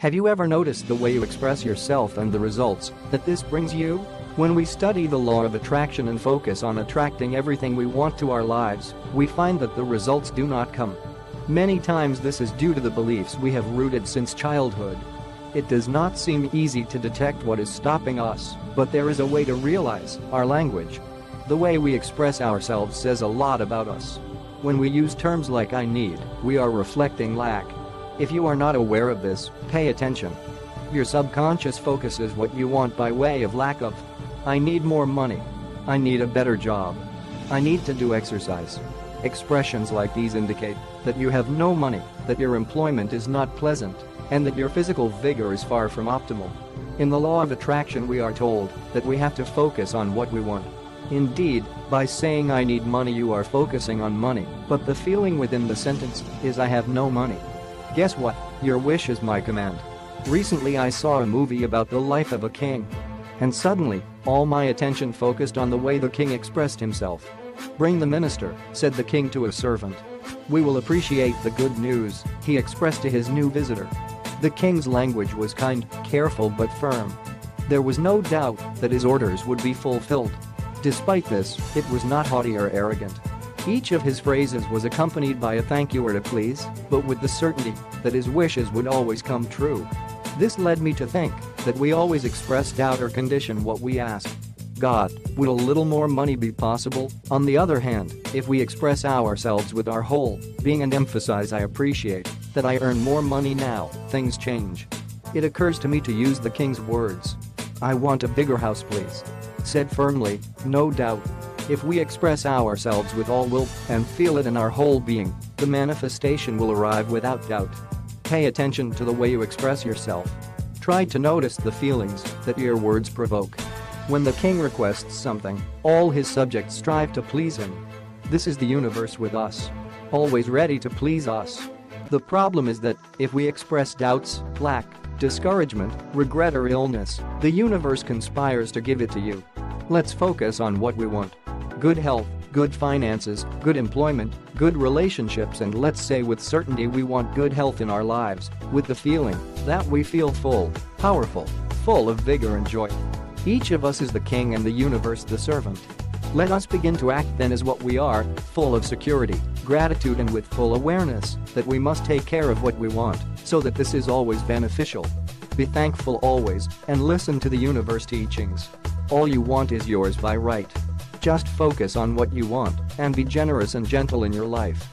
Have you ever noticed the way you express yourself and the results that this brings you? When we study the law of attraction and focus on attracting everything we want to our lives, we find that the results do not come. Many times this is due to the beliefs we have rooted since childhood. It does not seem easy to detect what is stopping us, but there is a way to realize our language. The way we express ourselves says a lot about us. When we use terms like "I need," we are reflecting lack. If you are not aware of this, pay attention. Your subconscious focuses what you want by way of lack of. I need more money. I need a better job. I need to do exercise. Expressions like these indicate that you have no money, that your employment is not pleasant, and that your physical vigor is far from optimal. In the law of attraction, we are told that we have to focus on what we want. Indeed, by saying "I need money," you are focusing on money, but the feeling within the sentence is "I have no money." Guess what? Your wish is my command. Recently I saw a movie about the life of a king. And suddenly, all my attention focused on the way the king expressed himself. "Bring the minister," said the king to a servant. "We will appreciate the good news," he expressed to his new visitor. The king's language was kind, careful but firm. There was no doubt that his orders would be fulfilled. Despite this, it was not haughty or arrogant. Each of his phrases was accompanied by a thank you or a please, but with the certainty that his wishes would always come true. This led me to think that we always express doubt or condition what we ask. God, would a little more money be possible? On the other hand, if we express ourselves with our whole being and emphasize "I appreciate that I earn more money now," things change. It occurs to me to use the king's words. "I want a bigger house, please." Said firmly, no doubt. If we express ourselves with all will and feel it in our whole being, the manifestation will arrive without doubt. Pay attention to the way you express yourself. Try to notice the feelings that your words provoke. When the king requests something, all his subjects strive to please him. This is the universe with us, always ready to please us. The problem is that if we express doubts, lack, discouragement, regret or illness, the universe conspires to give it to you. Let's focus on what we want. Good health, good finances, good employment, good relationships, and let's say with certainty we want good health in our lives, with the feeling that we feel full, powerful, full of vigor and joy. Each of us is the king and the universe the servant. Let us begin to act then as what we are, full of security, gratitude, and with full awareness that we must take care of what we want so that this is always beneficial. Be thankful always and listen to the universe teachings. All you want is yours by right. Just focus on what you want and be generous and gentle in your life.